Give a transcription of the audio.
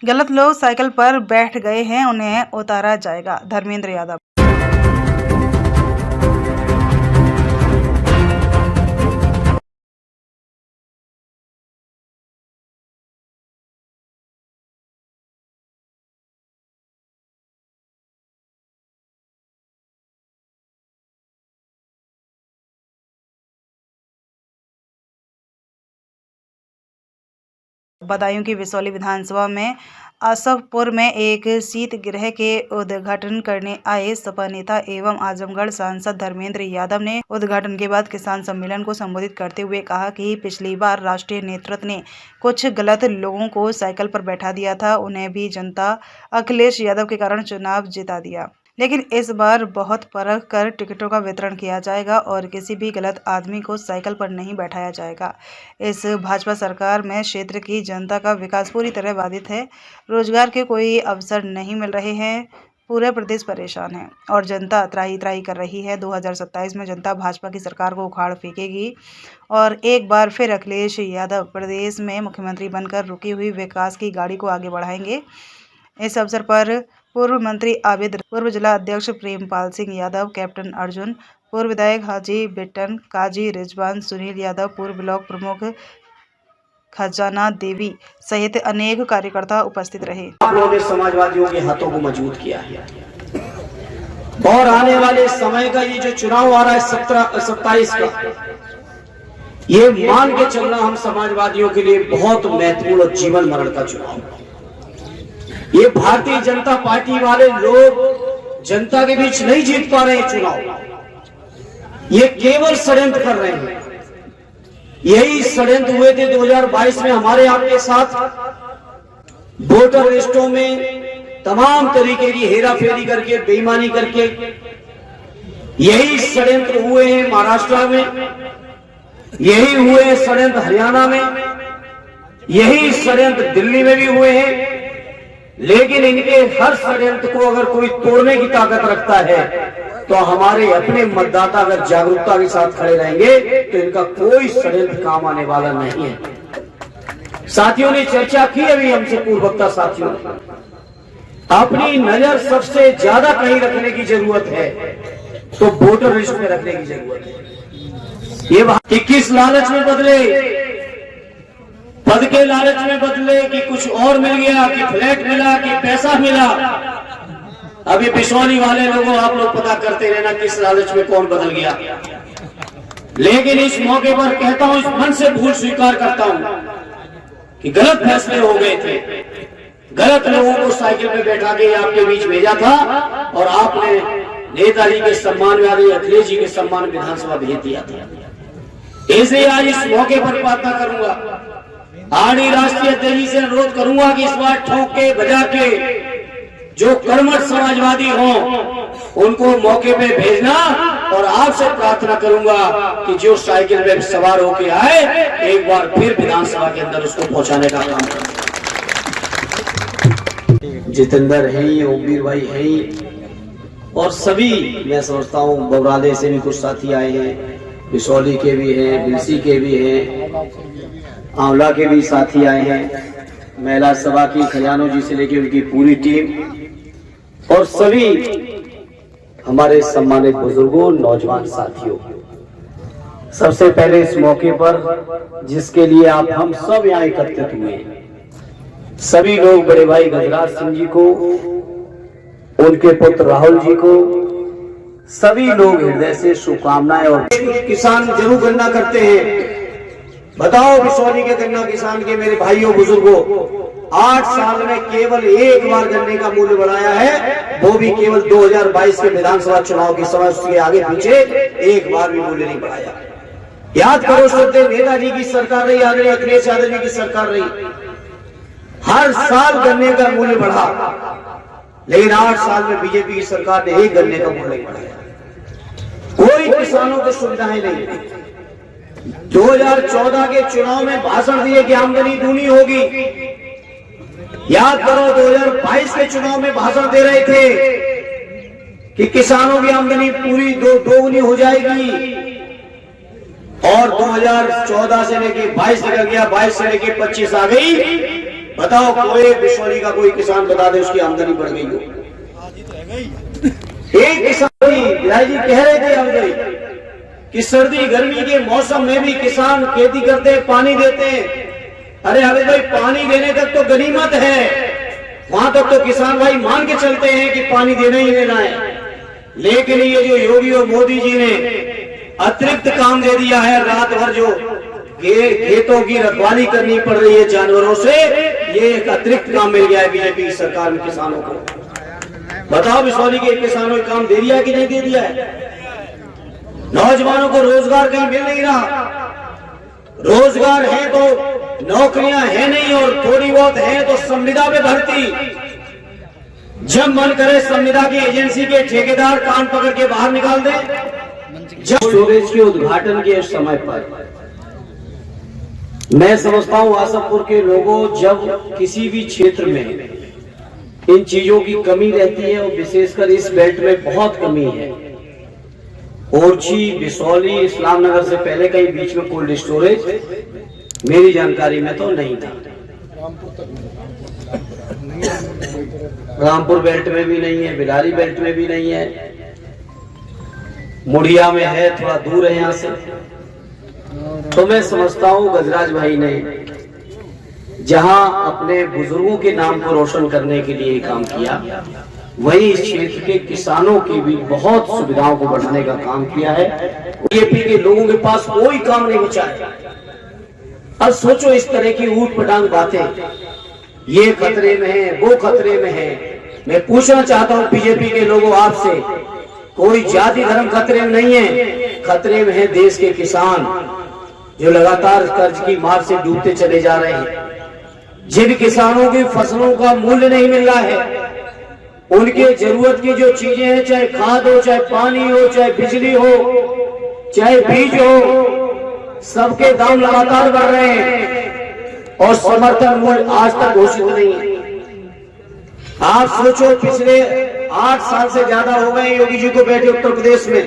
गलत लोग साइकिल पर बैठ गए हैं, उन्हें उतारा जाएगा। धर्मेंद्र यादव। बदायूं की बिसौली विधानसभा में आसफपुर में एक शीतगृह के उद्घाटन करने आए सपा नेता एवं आजमगढ़ सांसद धर्मेंद्र यादव ने उद्घाटन के बाद किसान सम्मेलन को संबोधित करते हुए कहा कि पिछली बार राष्ट्रीय नेतृत्व ने कुछ गलत लोगों को साइकिल पर बैठा दिया था, उन्हें भी जनता अखिलेश यादव के कारण चुनाव जिता दिया। लेकिन इस बार बहुत परख कर टिकटों का वितरण किया जाएगा और किसी भी गलत आदमी को साइकिल पर नहीं बैठाया जाएगा। इस भाजपा सरकार में क्षेत्र की जनता का विकास पूरी तरह बाधित है, रोजगार के कोई अवसर नहीं मिल रहे हैं, पूरे प्रदेश परेशान है और जनता त्राही त्राही कर रही है। 2027 में जनता भाजपा की सरकार को उखाड़ फेंकेगी और एक बार फिर अखिलेश यादव प्रदेश में मुख्यमंत्री बनकर रुकी हुई विकास की गाड़ी को आगे बढ़ाएंगे। इस अवसर पर पूर्व मंत्री आबिद, पूर्व जिला अध्यक्ष प्रेमपाल सिंह यादव, कैप्टन अर्जुन, पूर्व विधायक हाजी बिट्टन, काजी रिजवान, सुनील यादव, पूर्व ब्लॉक प्रमुख खजाना देवी सहित अनेक कार्यकर्ता उपस्थित रहे। उन्होंने समाजवादियों के हाथों को मजबूत किया है और आने वाले समय का ये जो चुनाव आ रहा है 17-27 का, ये मान के चलना हम समाजवादियों के लिए बहुत महत्वपूर्ण और जीवन मरण का चुनाव है। ये भारतीय जनता पार्टी वाले लोग जनता के बीच नहीं जीत पा रहे हैं चुनाव, ये केवल षड्यंत्र कर रहे हैं। यही षड्यंत्र हुए थे 2022 में हमारे आपके साथ, वोटर लिस्टों में तमाम तरीके की हेराफेरी करके, बेईमानी करके। यही षड्यंत्र हुए हैं महाराष्ट्र में, यही हुए षड्यंत्र हरियाणा में, यही षड्यंत्र दिल्ली में भी हुए हैं। लेकिन इनके हर षड्यंत्र को अगर कोई तोड़ने की ताकत रखता है तो हमारे अपने मतदाता अगर जागरूकता के साथ खड़े रहेंगे तो इनका कोई षड्यंत्र काम आने वाला नहीं है। साथियों ने चर्चा की अभी हमसे, पूर्ववक्ता साथियों ने, अपनी नजर सबसे ज्यादा कहीं रखने की जरूरत है तो वोटर लिस्ट में रखने की जरूरत है। ये कि किस लालच में बदले, पद के लालच में बदले कि कुछ और मिल गया, कि फ्लैट मिला, कि पैसा मिला। अभी बिसौली वाले लोगों, आप लोग पता करते रहना किस लालच में कौन बदल गया। लेकिन इस मौके पर कहता हूं, इस मन से भूल स्वीकार करता हूं कि गलत फैसले हो गए थे, गलत लोगों को साइकिल पे बैठा के आपके बीच भेजा था और आपने नेताजी के सम्मान में, अखिलेश जी के सम्मान में विधानसभा भेज दिया था। इसलिए आज इस मौके पर प्रार्थना करूंगा, आरडी राष्ट्रीय अध्यक्ष से अनुरोध करूंगा कि इस बार ठोक के बजा के जो कर्मठ समाजवादी हों उनको मौके पे भेजना और आपसे प्रार्थना करूंगा कि जो साइकिल पे सवार होके आए एक बार फिर विधानसभा के अंदर उसको पहुंचाने का काम करें। जितेंद्र है, ओमवीर भाई है और सभी, मैं समझता हूँ बबराले से भी कुछ साथी आए हैं, बिसौली के भी हैं, बिलसी के भी हैं, आंवला के भी साथी आए हैं, महिला सभा की खजानो जी से लेकर उनकी पूरी टीम और सभी हमारे सम्मानित बुजुर्गों, नौजवान साथियों। सबसे पहले इस मौके पर जिसके लिए आप हम सब यहाँ एकत्रित हुए हैं, सभी लोग बड़े भाई गजराज सिंह जी को, उनके पुत्र राहुल जी को, सभी लोग हृदय से शुभकामनाएं। और किसान जरूर गन्ना करते हैं, बताओ बिसौली के गन्ना किसान के मेरे भाइयों बुजुर्गों, 8 साल में केवल एक बार गन्ने का मूल्य बढ़ाया है, वो भी केवल 2022 के विधानसभा चुनाव के समय, उसके आगे पीछे एक बार भी मूल्य नहीं बढ़ाया। याद करो, श्रद्धेय नेताजी की सरकार रही, आदरणीय अखिलेश यादव जी की सरकार रही, हर साल गन्ने का मूल्य बढ़ा, लेकिन 8 साल में बीजेपी की सरकार ने एक गन्ने का मूल्य नहीं बढ़ाया। कोई किसानों को सुविधाएं नहीं। 2014 के चुनाव में भाषण दिए कि आमदनी दूनी होगी। याद करो, 2022 के चुनाव में भाषण दे रहे थे कि किसानों की आमदनी पूरी दोगुनी हो जाएगी और 2014 से लेके 22 निकल गया, 22 से लेके 25 आ गई बताओ कोई बिशौली का कोई किसान बता दे उसकी आमदनी बढ़ गई हो। एक किसान जी कह रहे थे हम गई कि सर्दी गर्मी के मौसम में भी किसान खेती करते हैं, पानी देते हैं। अरे अरे भाई, पानी देने तक तो गनीमत है, वहां तक तो किसान भाई मान के चलते हैं कि पानी देना ही देना है। लेकिन ये जो योगी और मोदी जी ने अतिरिक्त काम दे दिया है, रात भर जो खेतों की रखवाली करनी पड़ रही है जानवरों से, ये एक अतिरिक्त काम मिल गया है बीजेपी की सरकार में किसानों को। बताओ बिशौली के किसानों को काम दे दिया है कि नहीं दे दिया है? नौजवानों को रोजगार कहीं मिल नहीं रहा। रोजगार है तो नौकरियां है नहीं, और थोड़ी बहुत है तो संविदा में भर्ती। जब मन करे संविदा की एजेंसी के ठेकेदार कान पकड़ के बाहर निकाल दे। जब स्टोरेज के उद्घाटन के समय पर मैं समझता हूं आसमपुर के लोगों, जब किसी भी क्षेत्र में इन चीजों की कमी रहती है, और विशेषकर इस बेल्ट में बहुत कमी है। ओरछी, बिशौली, इस्लाम नगर से पहले कहीं बीच में कोल्ड स्टोरेज मेरी जानकारी में तो नहीं था। रामपुर बेल्ट में भी नहीं है, बिलारी बेल्ट में भी नहीं है, मुड़िया में है, थोड़ा दूर है यहाँ से। तो मैं समझता हूँ गजराज भाई ने जहां अपने बुजुर्गों के नाम को रोशन करने के लिए काम किया, वहीं इस क्षेत्र के किसानों की भी बहुत सुविधाओं को बढ़ाने का काम किया है। बीजेपी के लोगों के पास कोई काम नहीं बचा है। अब सोचो इस तरह की ऊट पटांग बातें, ये खतरे में है, वो खतरे में है। मैं पूछना चाहता हूं बीजेपी के लोगों आपसे, कोई जाति धर्म खतरे में नहीं है, खतरे में है देश के किसान जो लगातार कर्ज की मार से डूबते चले जा रहे हैं। जिन किसानों की फसलों का मूल्य नहीं मिल रहा है, उनके जरूरत की जो चीजें हैं, चाहे खाद हो, चाहे पानी हो, चाहे बिजली हो, चाहे बीज हो, सबके दाम लगातार बढ़ रहे हैं और समर्थन मूल्य आज तक घोषित नहीं है। आप सोचो, पिछले 8 साल से ज्यादा हो गए योगी जी को बैठे उत्तर प्रदेश में,